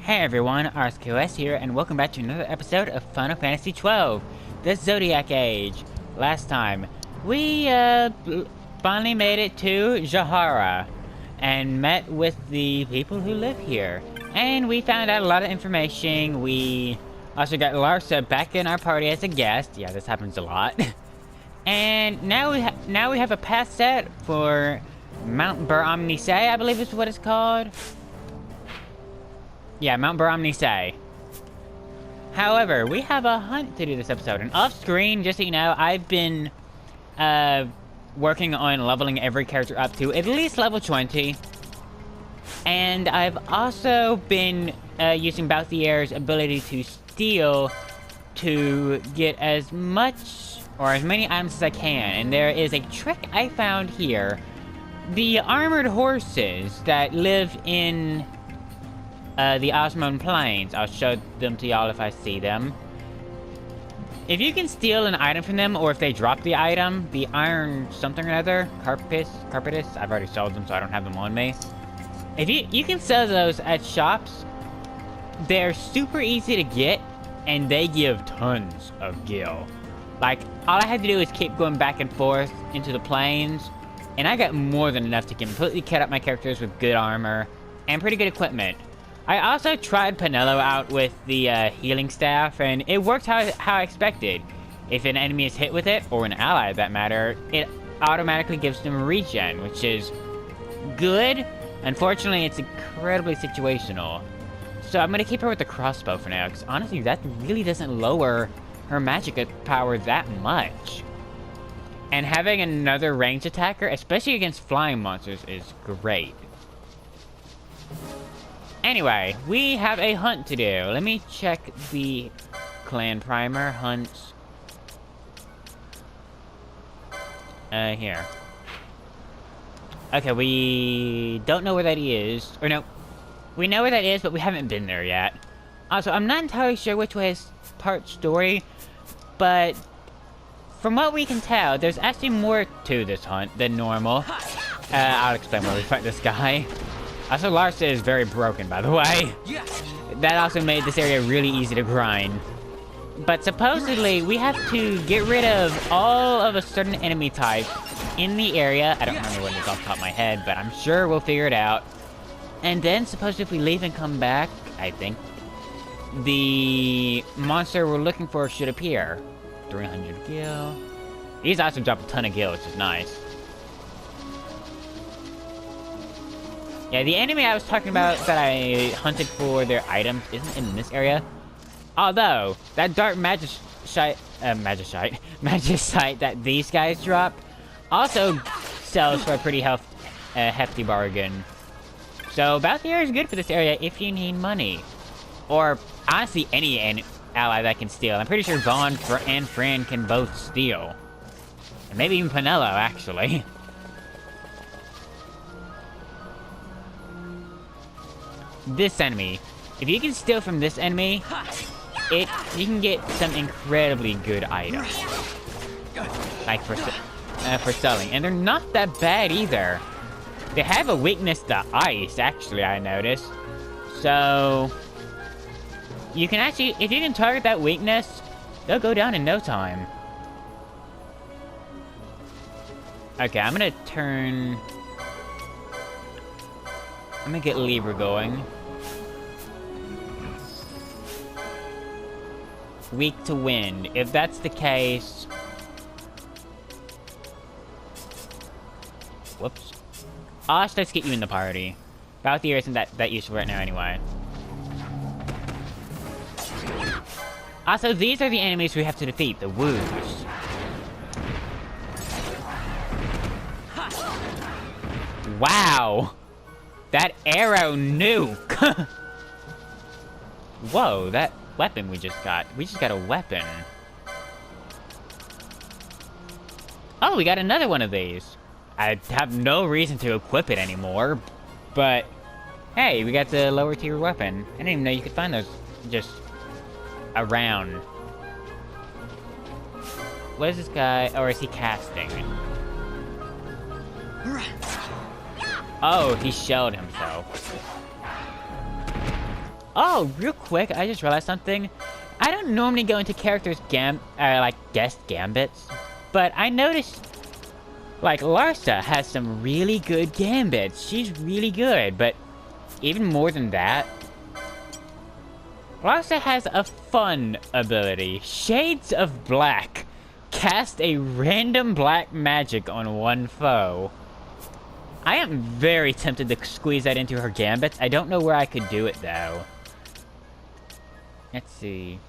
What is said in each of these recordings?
Hey everyone, RSKOS here, and welcome back to another episode of Final Fantasy XII, the Zodiac Age. Last time, we finally made it to Jahara, and met with the people who live here. And we found out a lot of information. We also got Larsa back in our party as a guest. Yeah, this happens a lot. And now we have a path set for Mount Omnisay, I believe is what it's called. Yeah, Mount Omnisay. However, we have a hunt to do this episode, and off screen, just so you know, I've been working on leveling every character up to at least level 20. And I've also been using Balthier's ability to steal to get as much or as many items as I can. And there is a trick I found here. The armored horses that live in the Osmond Plains. I'll show them to y'all if I see them. If you can steal an item from them, or if they drop the item, the iron something or other, Carpetus, I've already sold them so I don't have them on me. If you can sell those at shops, they're super easy to get, and they give tons of gil. Like, all I had to do is keep going back and forth into the plains, and I got more than enough to completely cut up my characters with good armor and pretty good equipment. I also tried Penelo out with the healing staff, and it worked how I expected. If an enemy is hit with it, or an ally that matter, it automatically gives them regen, which is good. Unfortunately, it's incredibly situational. So I'm going to keep her with the crossbow for now, because honestly, that really doesn't lower her magic power that much. And having another ranged attacker, especially against flying monsters, is great. Anyway, we have a hunt to do. Let me check the clan primer. Hunts. Here. Okay, we don't know where that is. Or no, we know where that is, but we haven't been there yet. Also, I'm not entirely sure which way is part story, but from what we can tell, there's actually more to this hunt than normal. I'll explain when we fight this guy. Also, Larsa is very broken, by the way. That also made this area really easy to grind. But supposedly, we have to get rid of all of a certain enemy type in the area. I don't remember what it is off the top of my head, but I'm sure we'll figure it out. And then, supposedly, if we leave and come back, I think, the monster we're looking for should appear. 300 gil. These also drop a ton of gil, which is nice. Yeah, the enemy I was talking about that I hunted for their items isn't in this area. Although, that dark magicite that these guys drop also sells for a pretty hefty bargain. So, Balthier is good for this area if you need money. Or, honestly, any ally that can steal. I'm pretty sure Vaughn and Fran can both steal. And maybe even Penelo, actually. This enemy. If you can steal from this enemy, you can get some incredibly good items. Like for selling. And they're not that bad either. They have a weakness to ice, actually, I noticed. So you can actually, if you can target that weakness, they'll go down in no time. Okay, I'm gonna get Libra going. Weak to wind. If that's the case... Whoops. Osh, let's get you in the party. Balthier isn't that useful right now anyway. Also, these are the enemies we have to defeat, the Woos. Wow! That arrow nuke! Whoa, that weapon we just got. We just got a weapon. Oh, we got another one of these. I have no reason to equip it anymore, but hey, we got the lower tier weapon. I didn't even know you could find those just around. What is this guy? Or is he casting? Oh, he shelled himself. Oh, real quick, I just realized something. I don't normally go into characters' like guest gambits, but I noticed, like, Larsa has some really good gambits. She's really good, but even more than that, Larsa has a fun ability. Shades of Black. Cast a random black magic on one foe. I am very tempted to squeeze that into her gambits. I don't know where I could do it, though. Let's see.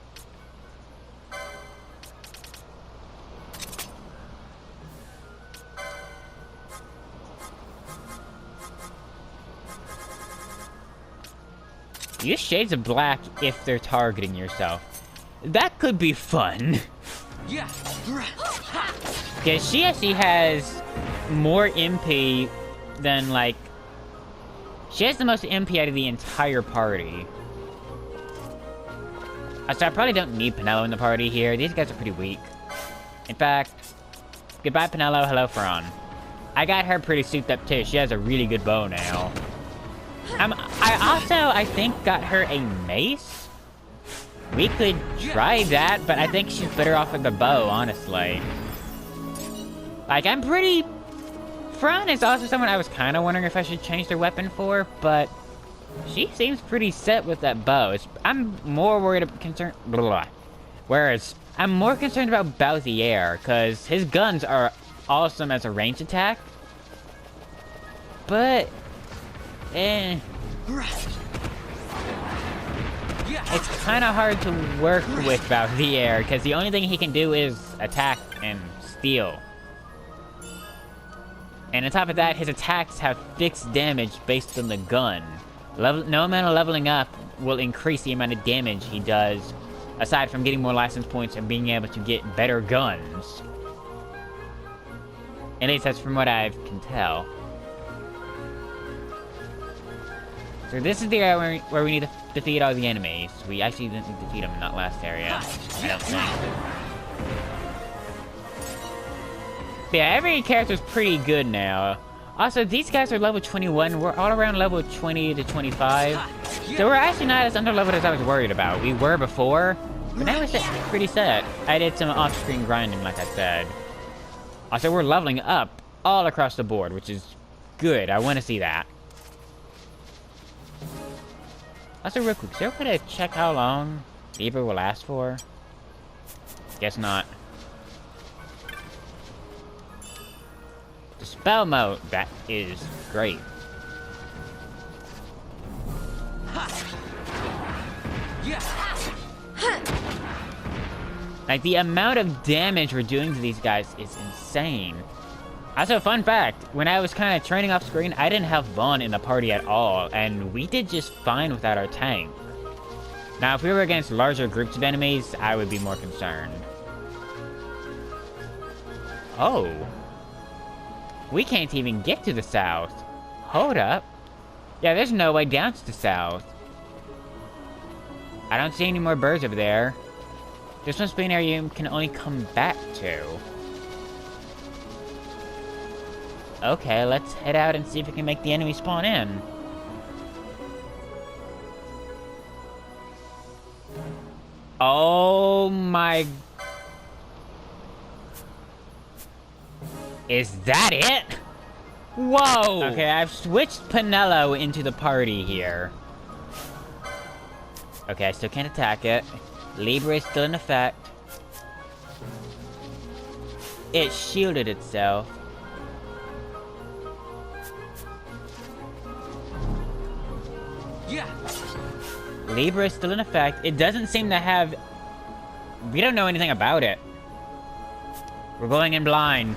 Use Shades of Black if they're targeting yourself. That could be fun. Yeah. Because she actually has more MP than, like... She has the most MP out of the entire party. So I probably don't need Penelo in the party here. These guys are pretty weak. In fact, goodbye Penelo, hello Faron. I got her pretty souped up too. She has a really good bow now. I also, I think, got her a mace. We could try that, but I think she's better off with the bow, honestly. Like, I'm pretty... Fran is also someone I was kind of wondering if I should change their weapon for, but... She seems pretty set with that bow. I'm more worried about concerned... Blah, blah. Whereas, I'm more concerned about Balthier, because his guns are awesome as a ranged attack. But... It's kind of hard to work with Balthier, because the only thing he can do is attack and steal. And on top of that, his attacks have fixed damage based on the gun. No amount of leveling up will increase the amount of damage he does, aside from getting more license points and being able to get better guns. At least that's from what I can tell. So this is the area where we need to defeat all the enemies. We actually didn't defeat them in that last area, I don't think. But yeah, every character's pretty good now. Also, these guys are level 21. We're all around level 20 to 25. So we're actually not as underleveled as I was worried about. We were before, but now we're pretty set. I did some off-screen grinding, like I said. Also, we're leveling up all across the board, which is good. I want to see that. Also, real quick, is there a way to check how long Fever will last for? Guess not. The spell mode, that is great. Like, the amount of damage we're doing to these guys is insane. Also, fun fact, when I was kind of training off screen, I didn't have Vaughn in the party at all, and we did just fine without our tank. Now, if we were against larger groups of enemies, I would be more concerned. Oh. We can't even get to the south. Hold up. Yeah, there's no way down to the south. I don't see any more birds over there. This must be an area you can only come back to. Okay, let's head out and see if we can make the enemy spawn in. Oh my... Is that it? Whoa! Okay, I've switched Penelo into the party here. Okay, I still can't attack it. Libra is still in effect. It shielded itself. Libra is still in effect. It doesn't seem to have... We don't know anything about it. We're going in blind.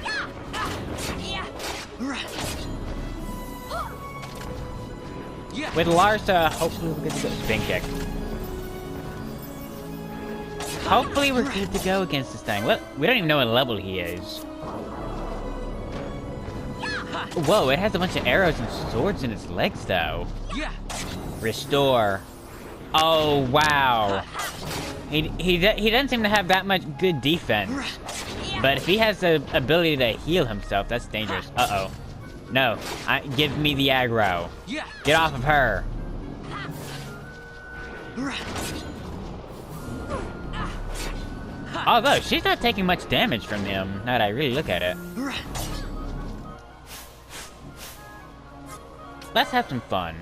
With Larsa, hopefully we're good to go. Spin kick. Hopefully we're good to go against this thing. Look, we don't even know what level he is. Whoa, it has a bunch of arrows and swords in its legs, though. Restore. Oh, wow. He doesn't seem to have that much good defense. But if he has the ability to heal himself, that's dangerous. Uh-oh. No. Give me the aggro. Get off of her. Although, she's not taking much damage from him, now that I really look at it. Let's have some fun.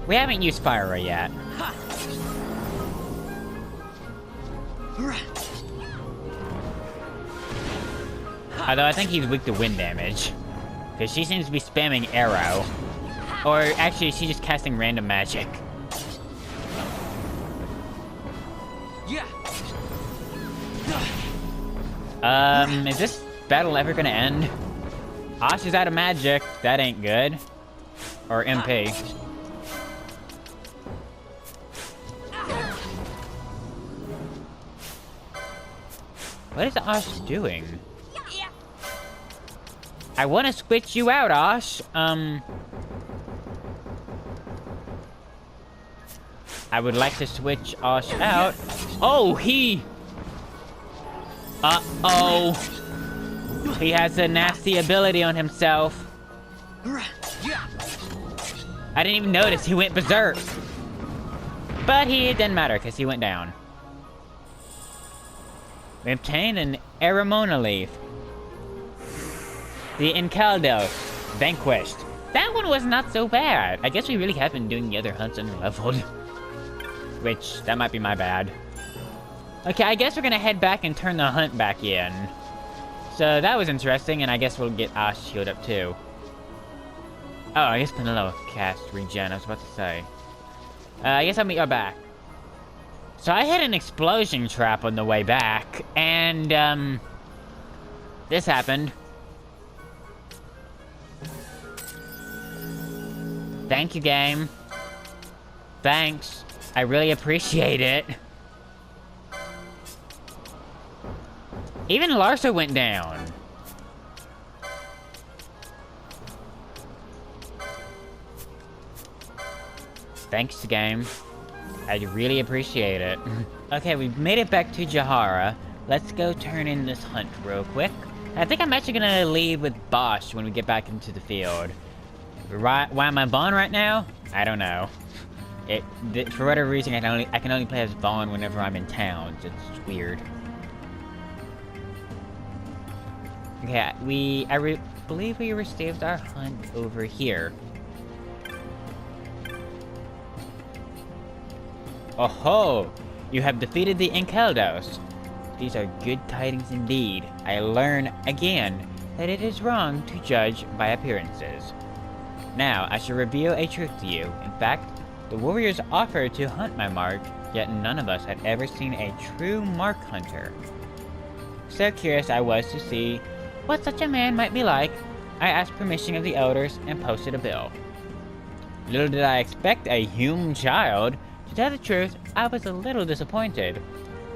We haven't used Fire Ray yet. Although I think he's weak to wind damage. Because she seems to be spamming arrow. Or actually, she's just casting random magic. Is this battle ever gonna end? Ash is out of magic. That ain't good. Or MP. What is Ash doing? I want to switch you out, Ash. I would like to switch Ash out. Oh, he... Uh-oh. He has a nasty ability on himself. I didn't even notice he went berserk. But it didn't matter, because he went down. We obtained an Aramona leaf. The Encaldos, vanquished. That one was not so bad. I guess we really have been doing the other hunts underleveled. Which, that might be my bad. Okay, I guess we're gonna head back and turn the hunt back in. So that was interesting, and I guess we'll get Ash healed up too. Oh, I guess Penelo cast regen, I was about to say. I guess I'll meet you back. So I hit an explosion trap on the way back, and, this happened. Thank you, game. Thanks. I really appreciate it. Even Larsa went down. Thanks, game. I really appreciate it. Okay, we've made it back to Jahara. Let's go turn in this hunt real quick. I think I'm actually gonna leave with Bosch when we get back into the field. Why am I Vaughn right now? I don't know. For whatever reason, I can only play as Vaughn whenever I'm in town. It's weird. Okay, I believe we received our hunt over here. Oh ho! You have defeated the Encaldos. These are good tidings indeed. I learn again that it is wrong to judge by appearances. Now, I shall reveal a truth to you. In fact, the warriors offered to hunt my mark, yet none of us had ever seen a true mark hunter. So curious I was to see what such a man might be like, I asked permission of the elders and posted a bill. Little did I expect a human child. To tell the truth, I was a little disappointed.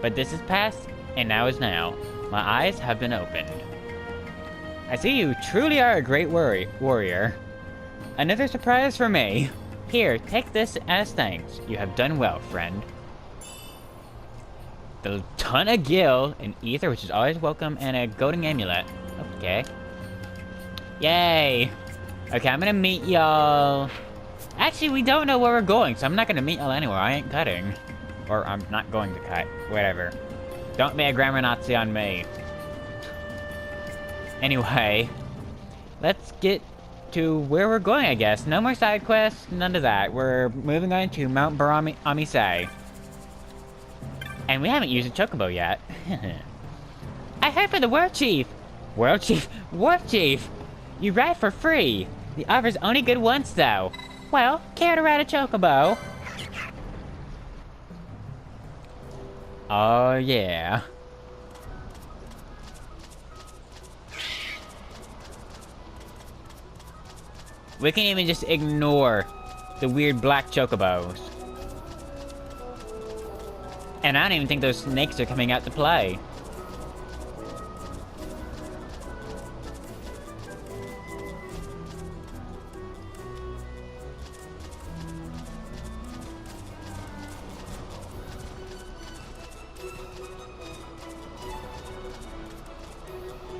But this is past, and now is now. My eyes have been opened. I see you truly are a great warrior. Another surprise for me. Here, take this as thanks. You have done well, friend. The ton of gil, an ether, which is always welcome, and a golden amulet. Okay. Yay! Okay, I'm gonna meet y'all... Actually, we don't know where we're going, so I'm not gonna meet y'all anywhere. I ain't cutting. Or I'm not going to cut. Whatever. Don't be a grammar Nazi on me. Anyway, let's get to where we're going, I guess. No more side quests, none of that. We're moving on to Mount Amisai. And we haven't used a chocobo yet. I heard for the World Chief! World Chief? Warp Chief! You ride for free! The offer's only good once, though. Well, care to ride a chocobo? Oh, yeah. We can even just ignore the weird black chocobos. And I don't even think those snakes are coming out to play.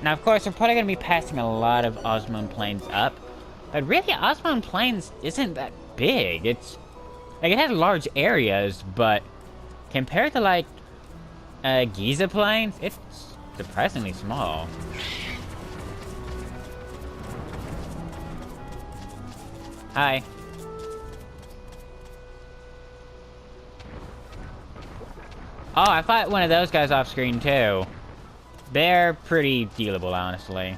Now, of course, we're probably going to be passing a lot of Osmond plains up. But really, Osman Plains isn't that big. It's like it has large areas, but compared to like Giza Plains, it's surprisingly small. Hi. Oh, I fought one of those guys off screen too. They're pretty dealable, honestly.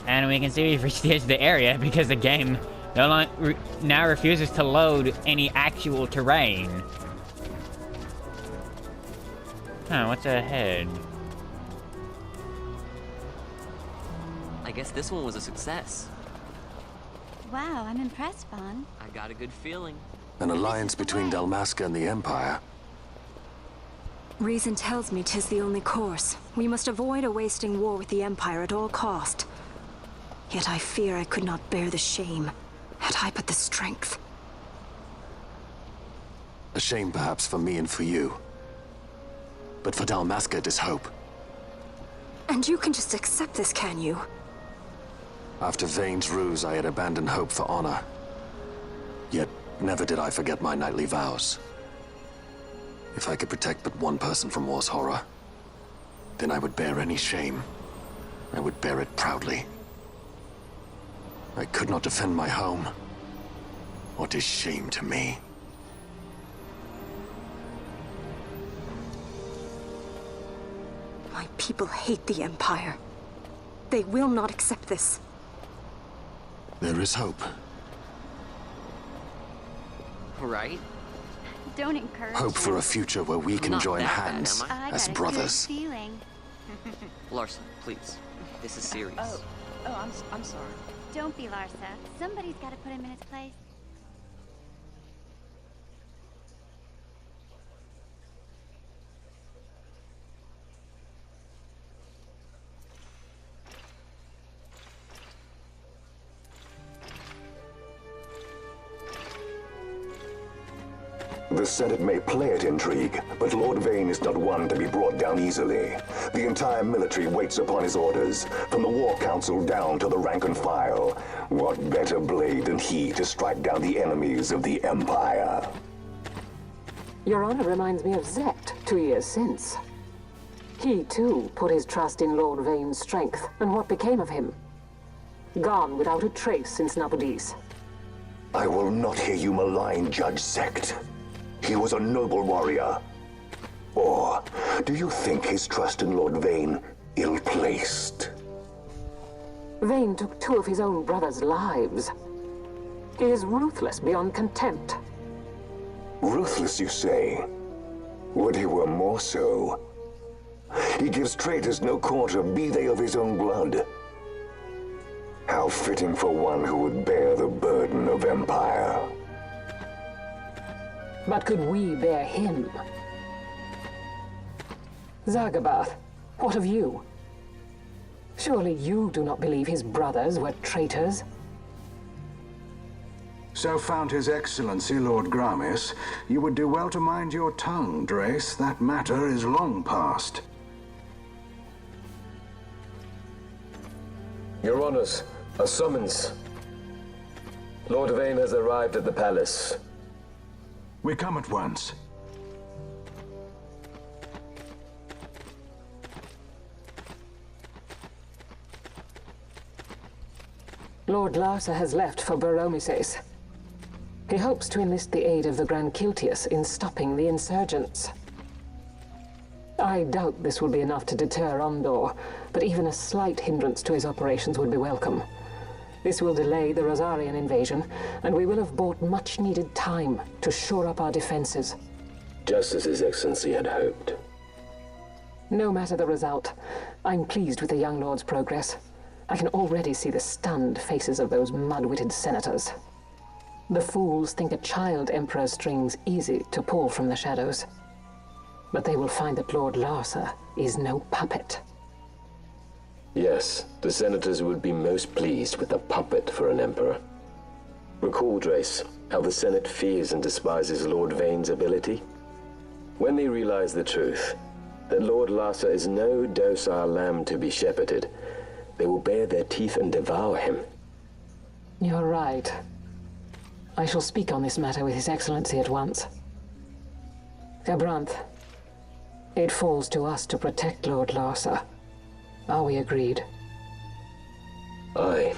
And we can see we've reached the edge of the area because the game now refuses to load any actual terrain. Huh, what's ahead? I guess this one was a success. Wow, I'm impressed, Vaughn. I got a good feeling. An alliance between Dalmasca and the Empire. Reason tells me 'tis the only course. We must avoid a wasting war with the Empire at all cost. Yet I fear I could not bear the shame, had I but the strength. A shame perhaps for me and for you. But for Dalmasca, it is hope. And you can just accept this, can you? After Vane's ruse, I had abandoned hope for honor. Yet, never did I forget my knightly vows. If I could protect but one person from war's horror, then I would bear any shame. I would bear it proudly. I could not defend my home. What is shame to me? My people hate the Empire. They will not accept this. There is hope. Right? Don't encourage Hope for a him. future where we can Not join that bad, hands am I? as got a brothers. good feeling. Larson, please. This is serious. I'm sorry. Don't be Larsa. Somebody's got to put him in his place. The Senate may play at intrigue, but Lord Vane is not one to be brought down easily. The entire military waits upon his orders, from the War Council down to the rank and file. What better blade than he to strike down the enemies of the Empire? Your Honor reminds me of Zect 2 years since. He, too, put his trust in Lord Vane's strength, and what became of him? Gone without a trace since Nabudis. I will not hear you malign Judge Zect. He was a noble warrior. Or do you think his trust in Lord Vane ill-placed? Vane took 2 of his own brothers' lives. He is ruthless beyond contempt. Ruthless, you say? Would he were more so. He gives traitors no quarter, be they of his own blood. How fitting for one who would bear the burden of empire. But could we bear him? Zagabath, what of you? Surely you do not believe his brothers were traitors? So found His Excellency Lord Gramis, you would do well to mind your tongue, Drace. That matter is long past. Your Honors, a summons. Lord Vane has arrived at the palace. We come at once. Lord Larsa has left for Baromises. He hopes to enlist the aid of the Grand Kiltius in stopping the insurgents. I doubt this will be enough to deter Ondor, but even a slight hindrance to his operations would be welcome. This will delay the Rosarian invasion, and we will have bought much-needed time to shore up our defenses. Just as His Excellency had hoped. No matter the result, I'm pleased with the young lord's progress. I can already see the stunned faces of those mud-witted senators. The fools think a child emperor's strings easy to pull from the shadows. But they will find that Lord Larsa is no puppet. Yes, the senators would be most pleased with a puppet for an emperor. Recall, Drace, how the Senate fears and despises Lord Vane's ability. When they realize the truth, that Lord Larsa is no docile lamb to be shepherded, they will bare their teeth and devour him. You're right. I shall speak on this matter with His Excellency at once. Abranth, it falls to us to protect Lord Larsa. Are we agreed? Aye.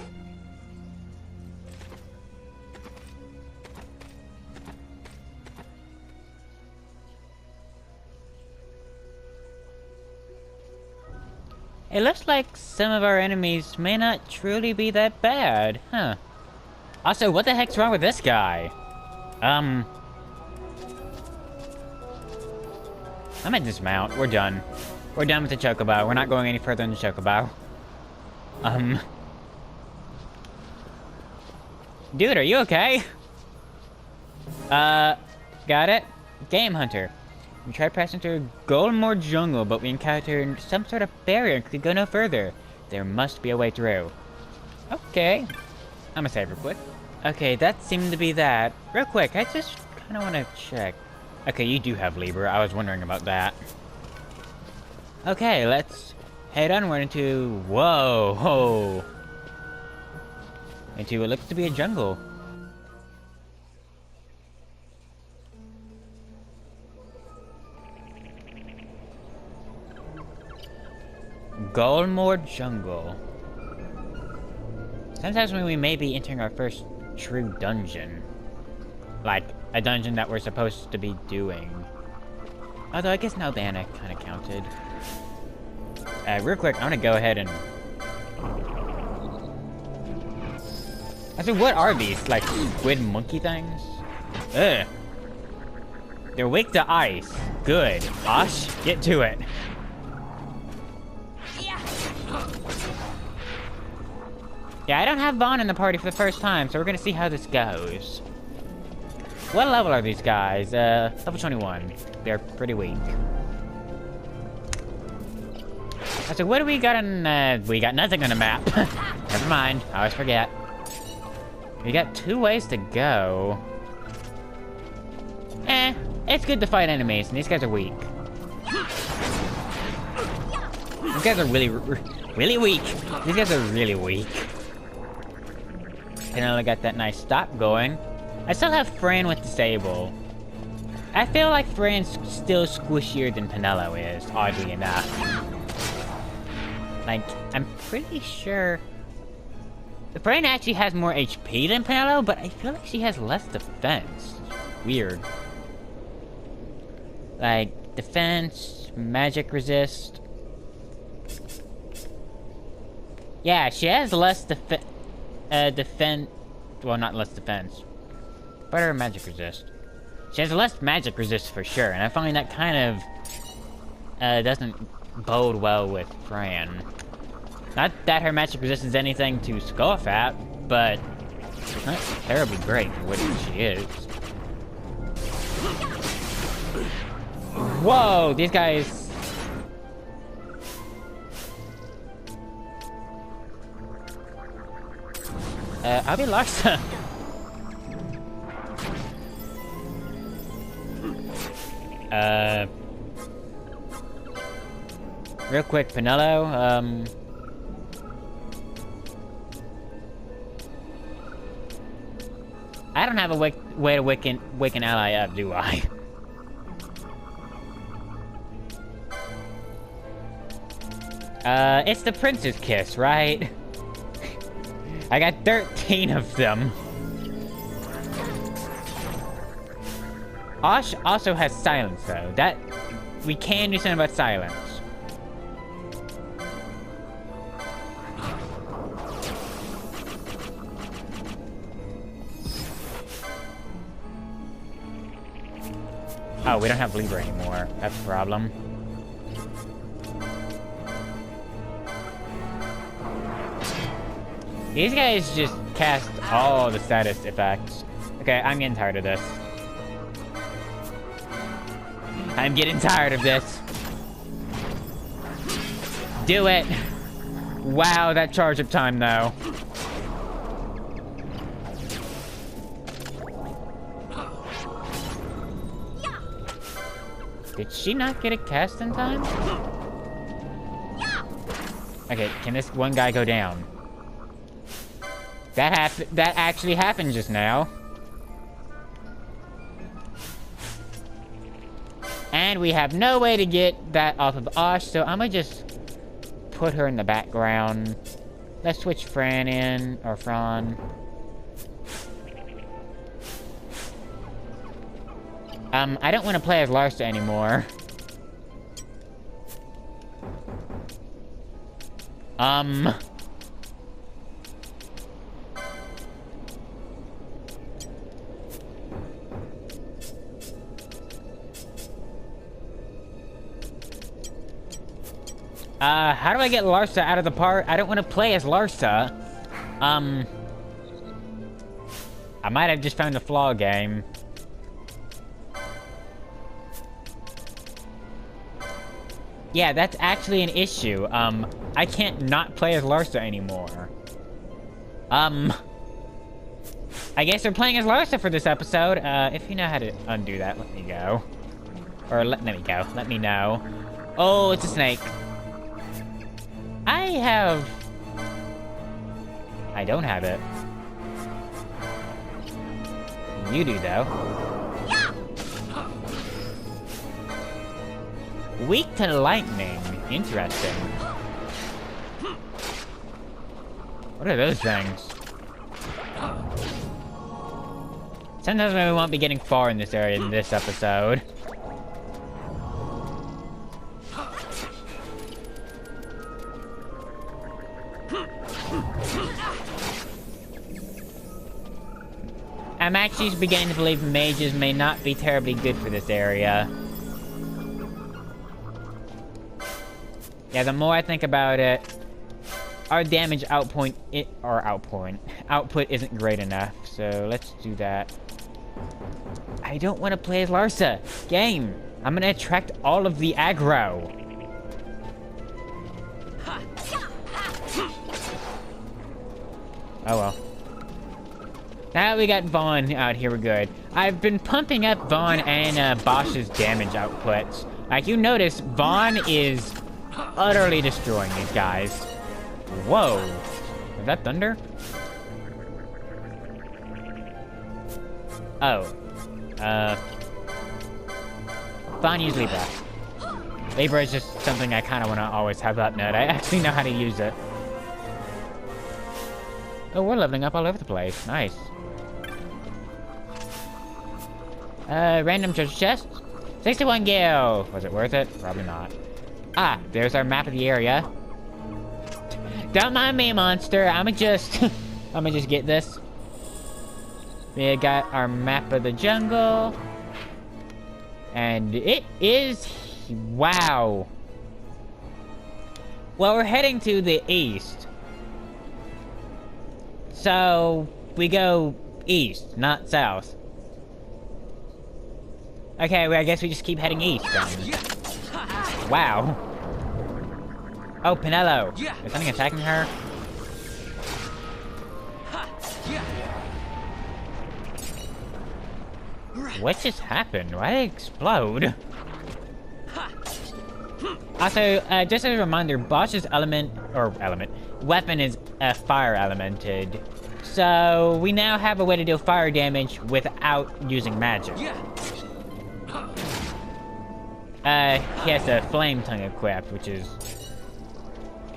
It looks like some of our enemies may not truly be that bad, huh? Also, what the heck's wrong with this guy? I might dismount. We're done. We're done with the Chocobo. We're not going any further in the Chocobo. Dude, are you okay? Got it? Game Hunter. We tried passing through Golmore Jungle, but we encountered some sort of barrier and could go no further. There must be a way through. Okay. I'm gonna save real quick. Okay, that seemed to be that. Real quick, I just kind of want to check. Okay, you do have Libra. I was wondering about that. Okay, let's head onward into... Whoa! Into what looks to be a jungle. Golmore Jungle. Sometimes when we may be entering our first true dungeon. Like, a dungeon that we're supposed to be doing. Although, I guess Naldana kind of counted. Real quick, I'm gonna go ahead and... what are these? Like, squid monkey things? Ugh. They're weak to ice. Good. Osh, get to it. Yeah, I don't have Vaughn in the party for the first time, so we're gonna see how this goes. What level are these guys? Level 21. They're pretty weak. So what do we got on, we got nothing on the map. Never mind, I always forget. We got 2 ways to go. It's good to fight enemies, and these guys are weak. These guys are really weak. These guys are really weak. And I got that nice stop going. I still have Fran with Disable. I feel like Fran's still squishier than Penelo is, oddly enough. Like, I'm pretty sure... Fran actually has more HP than Penelo, but I feel like she has less defense. Weird. Like, defense, magic resist. Yeah, she has less defense. Well, not less defense. Better magic resist. She has less magic resist for sure, and I find that kind of doesn't bode well with Fran. Not that her magic resistance is anything to scoff at, but it's not terribly great for what she is. Whoa, these guys. I'll be Larsa. Real quick, Penelo, I don't have a way to wake an ally up, do I? It's the Prince's Kiss, right? I got 13 of them. Osh also has silence, though. That... we can do something about silence. Oh, we don't have Libra anymore. That's a problem. These guys just cast all the status effects. Okay, I'm getting tired of this. I'm getting tired of this. Do it! Wow, that charge up time, though. Did she not get it cast in time? Okay, can this one guy go down? That actually happened just now. And we have no way to get that off of Osh, so I'm gonna just put her in the background. Let's switch Fran in, or Fran. I don't want to play as Larsa anymore. How do I get Larsa out of the part? I don't want to play as Larsa. I might have just found a flaw game. Yeah, that's actually an issue. I can't not play as Larsa anymore. I guess we're playing as Larsa for this episode. If you know how to undo that, let me go. Or let me go. Let me know. Oh, it's a snake. I don't have it. You do, though. Weak to lightning. Interesting. What are those things? Sometimes we won't be getting far in this area in this episode. I'm actually beginning to believe mages may not be terribly good for this area. Yeah, the more I think about it, our damage output isn't great enough, so let's do that. I don't want to play as Larsa. Game! I'm gonna attract all of the aggro. Oh well. Now we got Vaughn out here, we're good. I've been pumping up Vaughn and Bosch's damage outputs. Like you notice, Vaughn is utterly destroying these guys. Whoa. Is that thunder? Oh. Vaughn use Libra. Libra is just something I kind of want to always have up node. I actually know how to use it. Oh, we're leveling up all over the place. Nice. Random treasure chest. 61 gil. Was it worth it? Probably not. Ah, there's our map of the area. Don't mind me, monster. I'ma just get this. We got our map of the jungle. And it is... Wow. Well, we're heading to the east. So, we go east, not south. Okay, well, I guess we just keep heading east then. Wow. Oh, Pinello. Is something attacking her? What just happened? Why did it explode? Also, just as a reminder, Bosch's weapon is fire elemented. So, we now have a way to deal fire damage without using magic. He has a flame tongue equipped, which is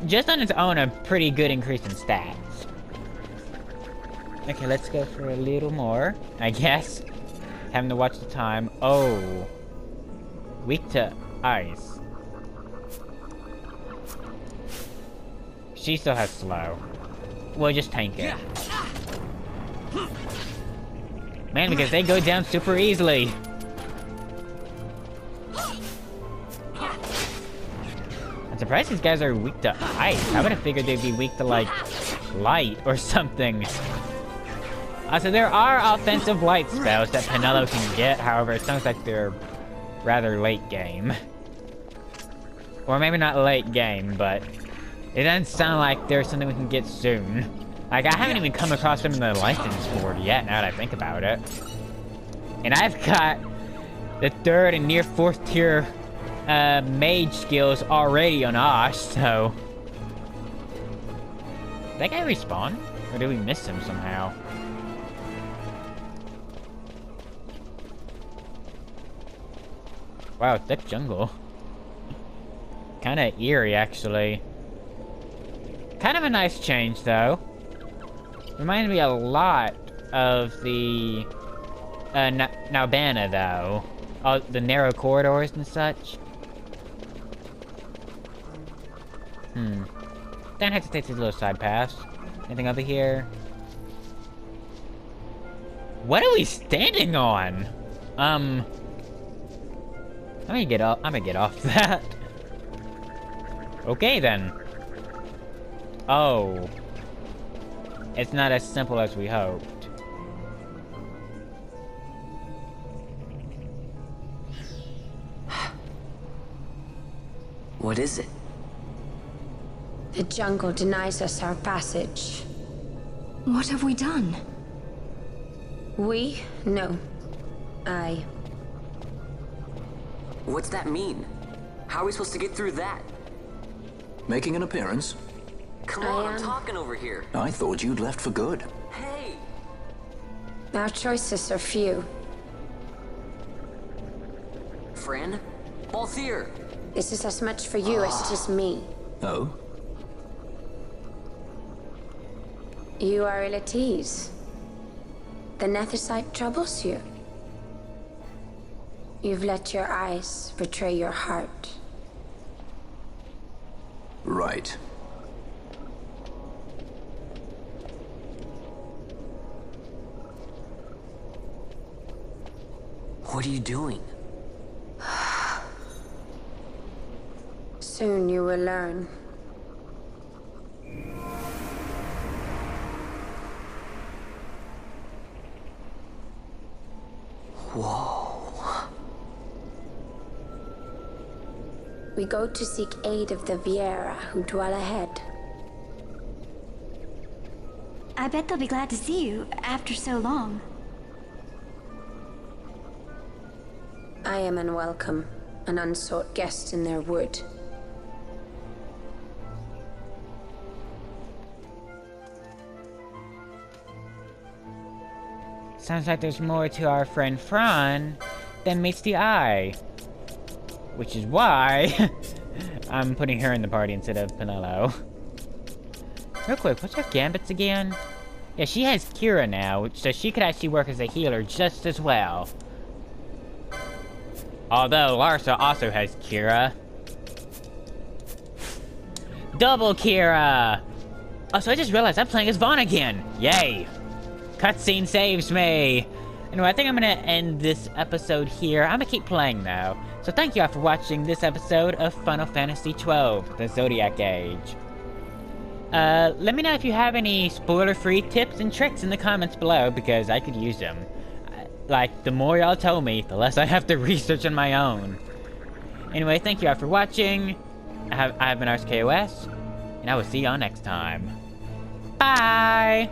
just on its own a pretty good increase in stats. Okay, let's go for a little more, I guess. Having to watch the time. Oh. Weak to ice. She still has slow. We'll just tank it. Man, because they go down super easily. I'm surprised these guys are weak to ice. I would have figured they'd be weak to, like, light or something. So there are offensive light spells that Pinello can get, however, it sounds like they're rather late game. Or maybe not late game, but it doesn't sound like there's something we can get soon. Like, I haven't even come across them in the license board yet, now that I think about it. And I've got the 3rd and near 4th tier mage skills already on Osh, so... Did that guy respawn? Or did we miss him somehow? Wow, thick jungle. Kinda eerie, actually. Kind of a nice change, though. Reminds me a lot of the... Naubana, though. All the narrow corridors and such. Don't have to take these little side paths. Anything over here? What are we standing on? I'm gonna get off that. Okay then. Oh. It's not as simple as we hoped. What is it? The jungle denies us our passage. What have we done? We? No. I. What's that mean? How are we supposed to get through that? Making an appearance? Come on, I'm talking over here. I thought you'd left for good. Hey! Our choices are few. Friend? Balthier! This is as much for you as it is me. Oh? You are ill at ease. The Nethicite troubles you. You've let your eyes betray your heart. Right. What are you doing? Soon you will learn. Whoa. We go to seek aid of the Viera who dwell ahead. I bet they'll be glad to see you after so long. I am unwelcome, an unsought guest in their wood. Sounds like there's more to our friend Fran than meets the eye. Which is why I'm putting her in the party instead of Penelo. Real quick, what's her gambits again? Yeah, she has Kira now, so she could actually work as a healer just as well. Although Larsa also has Kira. Double Kira! Also, I just realized I'm playing as Vaughn again! Yay! Cutscene saves me! Anyway, I think I'm gonna end this episode here. I'm gonna keep playing though. So thank you all for watching this episode of Final Fantasy XII, the Zodiac Age. Let me know if you have any spoiler-free tips and tricks in the comments below, because I could use them. Like, the more y'all tell me, the less I have to research on my own. Anyway, thank you all for watching. I've been RSKOS, and I will see y'all next time. Bye!